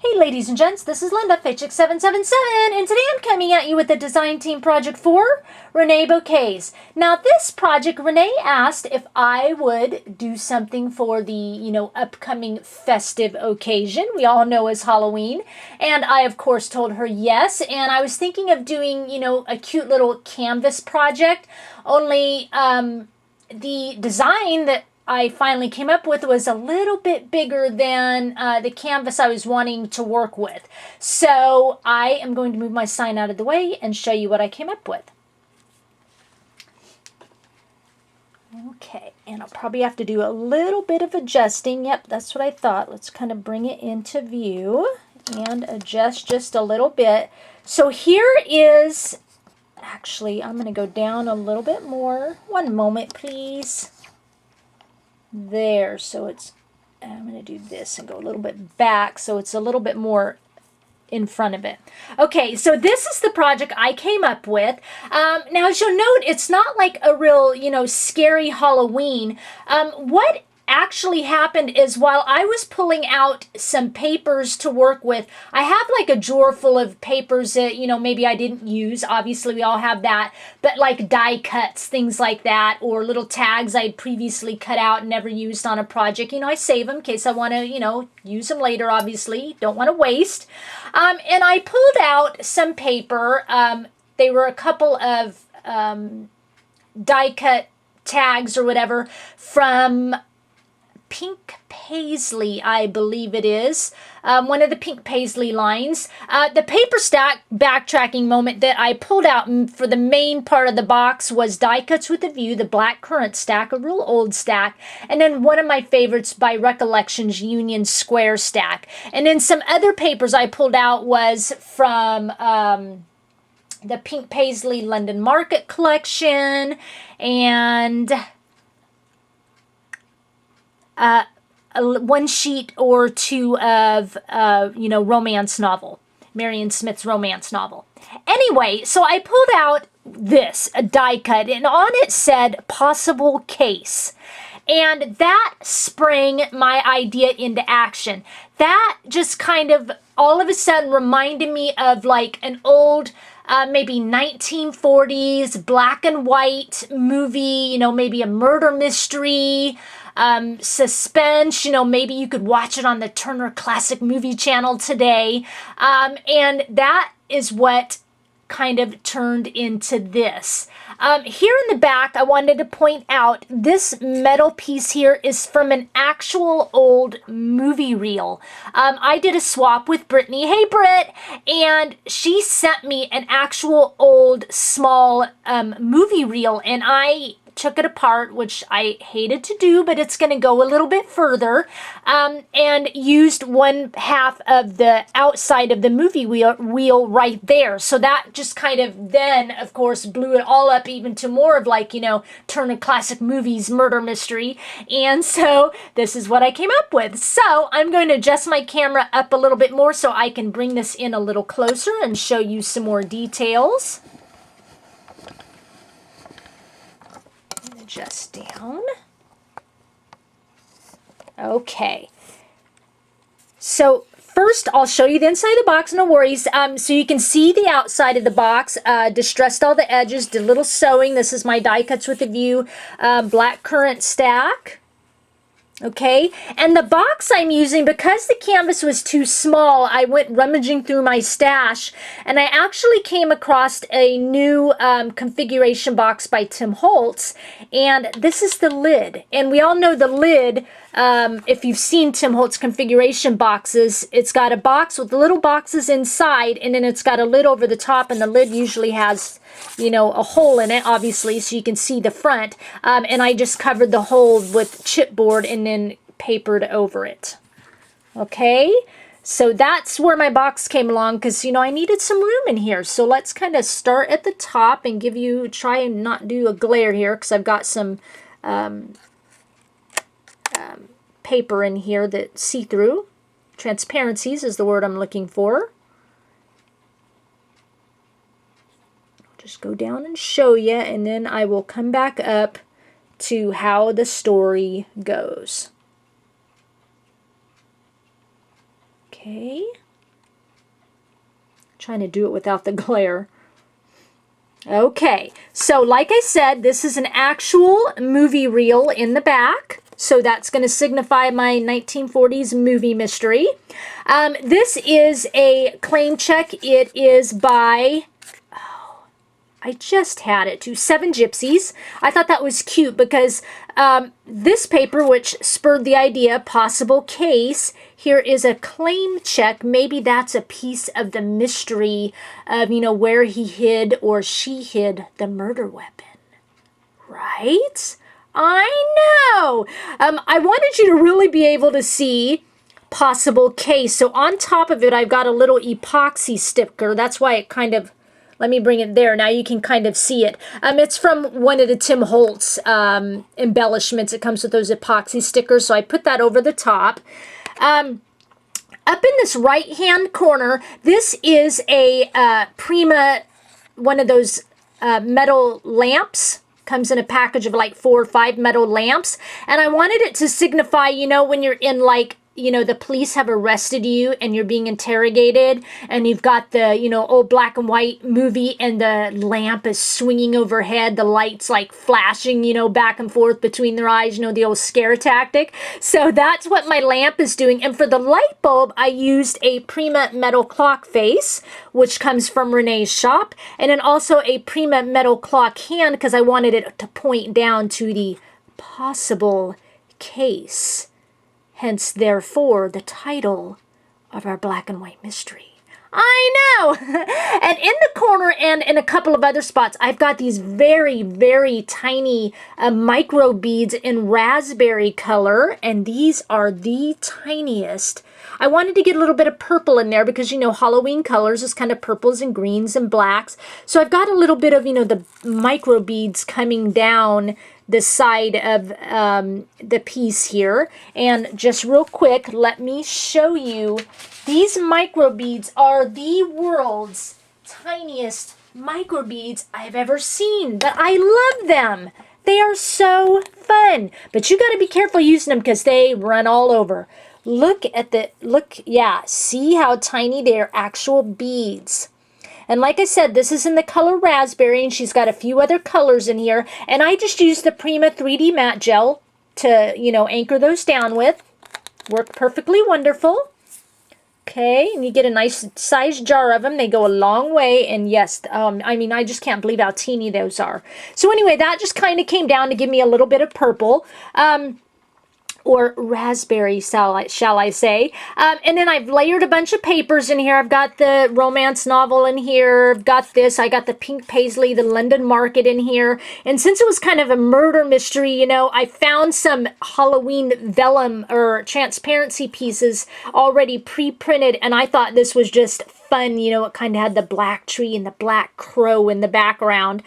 Hey ladies and gents, this is Linda, Fitchick777, and today I'm coming at you with the design team project for Reneabouquets. Now this project, Renee asked if I would do something for the, upcoming festive occasion we all know as Halloween, and I of course told her yes, and I was thinking of doing, a cute little canvas project, only the design that I finally came up with was a little bit bigger than the canvas I was wanting to work with. So I am going to move my sign out of the way and show you what I came up with. Okay, and I'll probably have to do a little bit of adjusting. Yep, that's what I thought. Let's kind of bring it into view and adjust just a little bit. So here is, actually, I'm going to go down a little bit more. One moment, please. There, so I'm going to do this and go a little bit back so it's a little bit more in front of it. Okay, so this is the project I came up with. Now, as you'll note, it's not like a real, scary Halloween. What actually happened is while I was pulling out some papers to work with, I have like a drawer full of papers that, maybe I didn't use. Obviously, we all have that. But like die cuts, things like that, or little tags I'd previously cut out and never used on a project. I save them in case I want to, use them later, obviously. Don't want to waste. And I pulled out some paper. They were a couple of die cut tags or whatever from Pink Paisley, I believe it is, one of the Pink Paisley lines. The paper stack backtracking moment that I pulled out for the main part of the box was Die Cuts with a View, the Black Currant stack, a real old stack, and then one of my favorites by Recollections, Union Square stack. And then some other papers I pulled out was from the Pink Paisley London Market collection, and one sheet or two of, romance novel, Marion Smith's romance novel. Anyway, so I pulled out this, a die cut, and on it said possible case. And that sprang my idea into action. That just kind of all of a sudden reminded me of like an old maybe 1940s black and white movie, maybe a murder mystery, suspense, maybe you could watch it on the Turner Classic Movie Channel today. And that is what kind of turned into this. Here in the back, I wanted to point out this metal piece here is from an actual old movie reel. I did a swap with Brittany. Hey, Britt! And she sent me an actual old small movie reel, and I took it apart, which I hated to do, but it's going to go a little bit further, and used one half of the outside of the movie wheel right there. So that just kind of then, of course, blew it all up even to more of like, Turner Classic Movies murder mystery. And so this is what I came up with. So I'm going to adjust my camera up a little bit more so I can bring this in a little closer and show you some more details. Just down. Okay. So first, I'll show you the inside of the box, no worries. So you can see the outside of the box. Distressed all the edges, did a little sewing. This is my Die Cuts with a View Black Currant stack. Okay, and the box I'm using, because the canvas was too small, I went rummaging through my stash, and I actually came across a new configuration box by Tim Holtz, and this is the lid. And we all know the lid, if you've seen Tim Holtz configuration boxes, it's got a box with little boxes inside, and then it's got a lid over the top, and the lid usually has, a hole in it, obviously, so you can see the front. And I just covered the hole with chipboard and then papered over it. Okay, so that's where my box came along, because, I needed some room in here. So let's kind of start at the top and try and not do a glare here, because I've got some paper in here that see-through. Transparencies is the word I'm looking for. Just go down and show you, and then I will come back up to how the story goes. Okay. Trying to do it without the glare. Okay, so like I said, this is an actual movie reel in the back. So that's going to signify my 1940s movie mystery. This is a claim check. It is by, I just had it to Seven Gypsies. I thought that was cute because this paper, which spurred the idea, possible case, here is a claim check. Maybe that's a piece of the mystery of, you know, where he hid or she hid the murder weapon. Right? I know. I wanted you to really be able to see possible case. So on top of it, I've got a little epoxy sticker. That's why it kind of, let me bring it there. Now you can kind of see it. It's from one of the Tim Holtz embellishments. It comes with those epoxy stickers. So I put that over the top. Up in this right-hand corner, this is a Prima, one of those metal lamps. Comes in a package of like 4 or 5 metal lamps. And I wanted it to signify, you know, when you're in like, you know, the police have arrested you and you're being interrogated and you've got the, you know, old black and white movie and the lamp is swinging overhead, the lights like flashing, you know, back and forth between their eyes, you know, the old scare tactic. So that's what my lamp is doing. And for the light bulb, I used a Prima metal clock face, which comes from Renee's shop, and then also a Prima metal clock hand because I wanted it to point down to the possible case. Hence, therefore, the title of our black and white mystery. I know! And in the corner and in a couple of other spots, I've got these very, very tiny micro beads in raspberry color, and these are the tiniest. I wanted to get a little bit of purple in there because, you know, Halloween colors is kind of purples and greens and blacks. So I've got a little bit of, you know, the micro beads coming down the side of the piece here. And just real quick, let me show you. These microbeads are the world's tiniest microbeads I've ever seen, but I love them. They are so fun, but you got to be careful using them because they run all over. Look at yeah, see how tiny they are, actual beads. And like I said, this is in the color raspberry, and she's got a few other colors in here. And I just used the Prima 3D matte gel to, you know, anchor those down with. Worked perfectly wonderful. Okay, and you get a nice sized jar of them. They go a long way, and yes, I mean, I just can't believe how teeny those are. So anyway, that just kind of came down to give me a little bit of purple. Or raspberry, shall I say. And then I've layered a bunch of papers in here. I've got the romance novel in here. I've got this. I got the pink paisley, the London Market in here. And since it was kind of a murder mystery, you know, I found some Halloween vellum or transparency pieces already pre-printed. And I thought this was just fun. You know, it kind of had the black tree and the black crow in the background.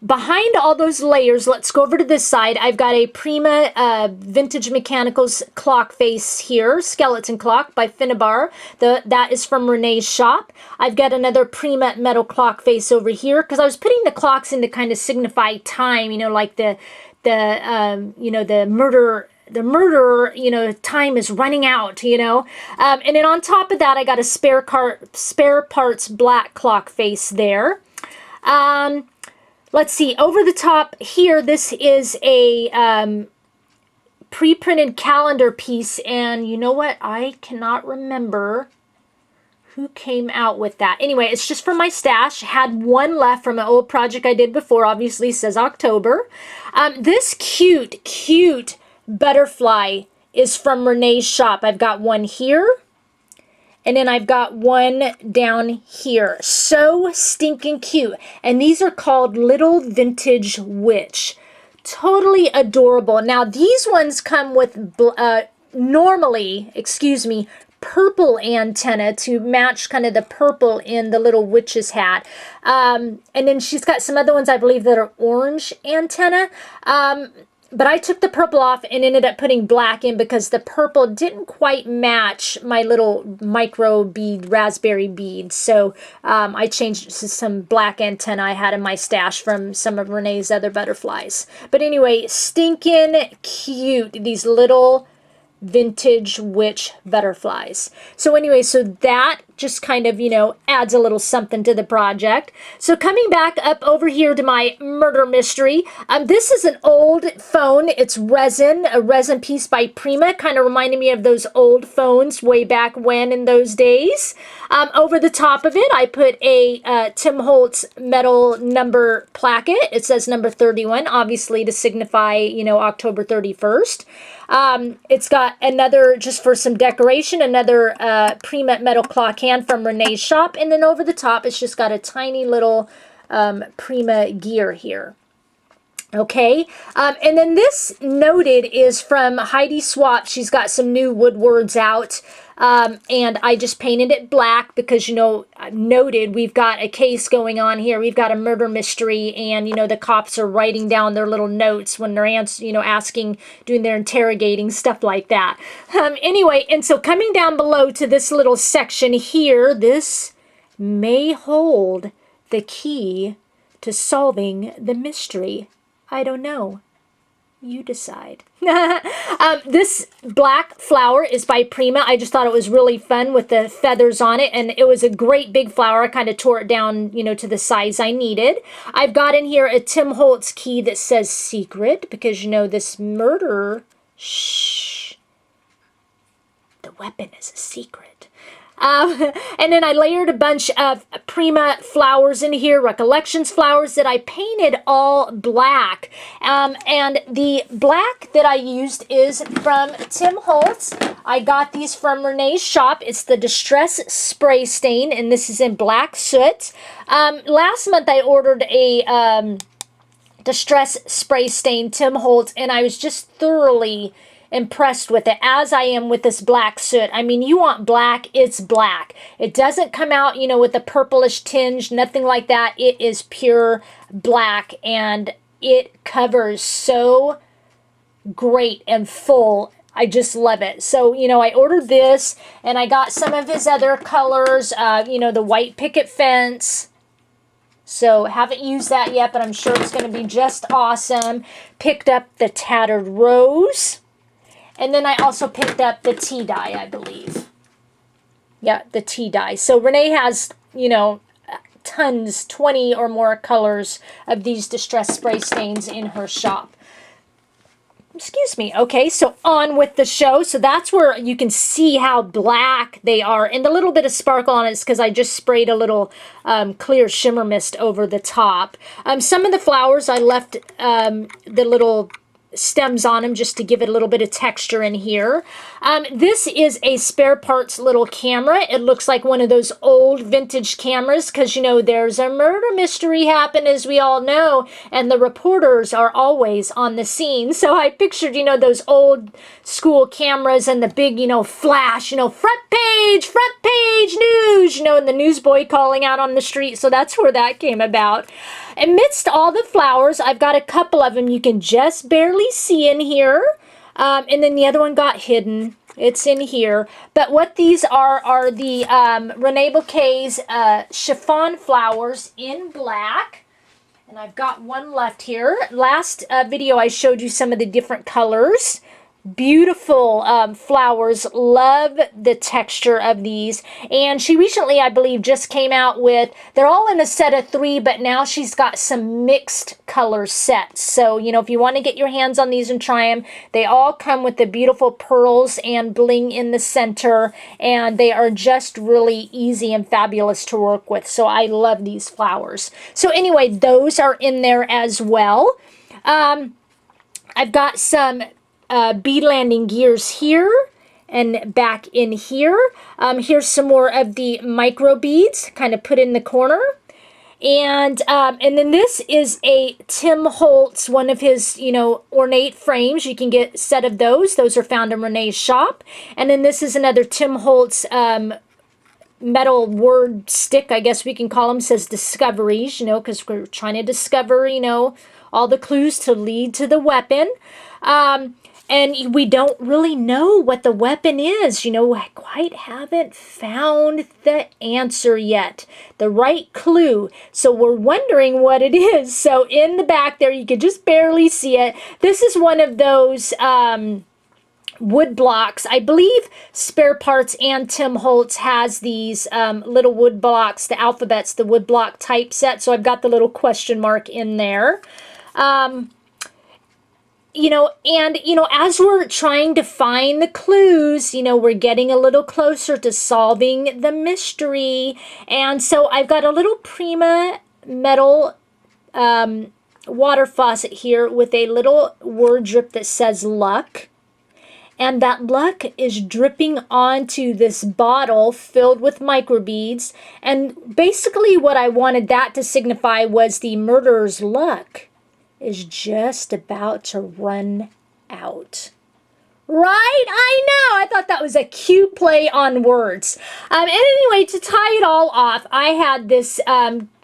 Behind all those layers, let's go over to this side. I've got a Prima Vintage Mechanicals clock face here, skeleton clock by Finnabar. That is from Renee's shop. I've got another Prima metal clock face over here because I was putting the clocks in to kind of signify time, you know, like the murderer, you know, time is running out, you know. And then on top of that, I got a spare parts black clock face there. Let's see, over the top here, this is a pre-printed calendar piece, and you know what? I cannot remember who came out with that. Anyway, it's just from my stash. Had one left from an old project I did before. Obviously, says October. This cute butterfly is from Renee's shop. I've got one here. And then I've got one down here. So stinking cute. And these are called Little Vintage Witch. Totally adorable. Now, these ones come with, normally, purple antenna to match kind of the purple in the little witch's hat. And then she's got some other ones, I believe, that are orange antenna. But I took the purple off and ended up putting black in because the purple didn't quite match my little micro bead, raspberry bead. So I changed it to some black antenna I had in my stash from some of Renee's other butterflies. But anyway, stinking cute, these little vintage witch butterflies. So anyway, so that just kind of, you know, adds a little something to the project. So coming back up over here to my murder mystery, this is an old phone. It's resin, a resin piece by Prima, kind of reminding me of those old phones way back when in those days. Over the top of it, I put a Tim Holtz metal number placket. It says number 31, obviously to signify, you know, October 31st. It's got another, just for some decoration, another Prima metal clock hand from Renee's shop. And then over the top, it's just got a tiny little Prima gear here. Okay, and then this noted is from Heidi Swap. She's got some new woodwords out, and I just painted it black because, you know, noted, we've got a case going on here. We've got a murder mystery, and, you know, the cops are writing down their little notes when they're asking, doing their interrogating, stuff like that. Anyway, and so coming down below to this little section here, this may hold the key to solving the mystery. I don't know. You decide. This black flower is by Prima. I just thought it was really fun with the feathers on it, and it was a great big flower. I kind of tore it down, you know, to the size I needed. I've got in here a Tim Holtz key that says secret, because, you know, this murder, shh, the weapon is a secret. And then I layered a bunch of Prima flowers in here, Recollections flowers that I painted all black. And the black that I used is from Tim Holtz. I got these from Renee's shop. It's the Distress Spray Stain, and this is in black soot. Last month I ordered a Distress Spray Stain Tim Holtz, and I was just thoroughly impressed with it, as I am with this black soot. I mean, you want black, it's black. It doesn't come out, you know, with a purplish tinge, nothing like that. It is pure black, and it covers so great and full. I just love it. So, you know, I ordered this, and I got some of his other colors, you know, the white picket fence. So, haven't used that yet, but I'm sure it's going to be just awesome. Picked up the Tattered Rose. And then I also picked up the tea dye, I believe. Yeah, the tea dye. So Renee has, you know, tons, 20 or more colors of these Distress Spray Stains in her shop. Excuse me. Okay, so on with the show. So that's where you can see how black they are. And the little bit of sparkle on it is because I just sprayed a little clear shimmer mist over the top. Some of the flowers I left the little stems on them just to give it a little bit of texture in here. This is a spare parts little camera. It looks like one of those old vintage cameras because, you know, there's a murder mystery happen, as we all know, and the reporters are always on the scene. So I pictured, you know, those old school cameras and the big, you know, flash, you know, front page news, you know, and the newsboy calling out on the street. So that's where that came about. Amidst all the flowers, I've got a couple of them you can just barely see in here. And then the other one got hidden. It's in here. But what these are the Reneabouquets chiffon flowers in black. And I've got one left here. Last video I showed you some of the different colors. Beautiful flowers. Love the texture of these. And she recently, I believe, just came out with, they're all in a set of 3, but now she's got some mixed color sets. So, you know, if you want to get your hands on these and try them, they all come with the beautiful pearls and bling in the center. And they are just really easy and fabulous to work with. So I love these flowers. So anyway, those are in there as well. I've got some bead landing gears here and back in here. Here's some more of the microbeads kind of put in the corner. And then this is a Tim Holtz, one of his, you know, ornate frames. You can get a set of those. Those are found in Renee's shop. And then this is another Tim Holtz metal word stick, I guess we can call them, says discoveries, you know, because we're trying to discover, you know, all the clues to lead to the weapon. And we don't really know what the weapon is. You know, I quite haven't found the answer yet, the right clue. So we're wondering what it is. So in the back there, you can just barely see it. This is one of those wood blocks. I believe Spare Parts and Tim Holtz has these little wood blocks, the alphabets, the wood block typeset. So I've got the little question mark in there. You know, and, you know, as we're trying to find the clues, you know, we're getting a little closer to solving the mystery. And so I've got a little Prima metal water faucet here with a little word drip that says luck. And that luck is dripping onto this bottle filled with microbeads. And basically what I wanted that to signify was the murderer's luck is just about to run out. Right? I know. I thought that was a cute play on words. And anyway, to tie it all off, I had this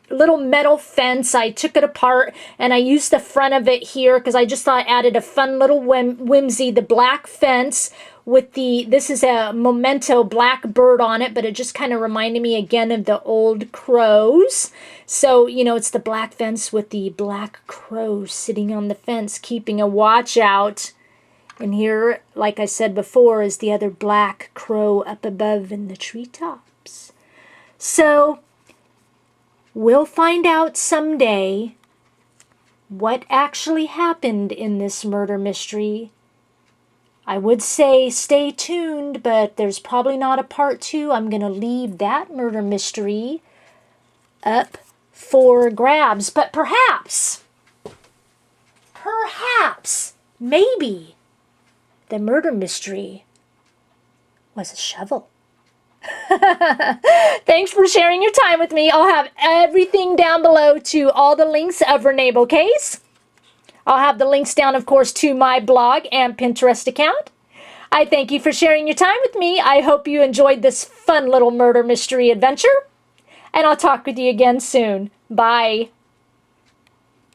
little metal fence. I took it apart and I used the front of it here because I just thought I added a fun little whimsy. The black fence with this is a memento black bird on it, but it just kind of reminded me again of the old crows. So, you know, it's the black fence with the black crow sitting on the fence, keeping a watch out. And here, like I said before, is the other black crow up above in the treetops. So, we'll find out someday what actually happened in this murder mystery. I would say stay tuned, but there's probably not a part 2. I'm going to leave that murder mystery up for grabs. But perhaps, maybe, the murder mystery was a shovel. Thanks for sharing your time with me. I'll have everything down below to all the links of Reneabouquets. I'll have the links down, of course, to my blog and Pinterest account. I thank you for sharing your time with me. I hope you enjoyed this fun little murder mystery adventure. And I'll talk with you again soon. Bye.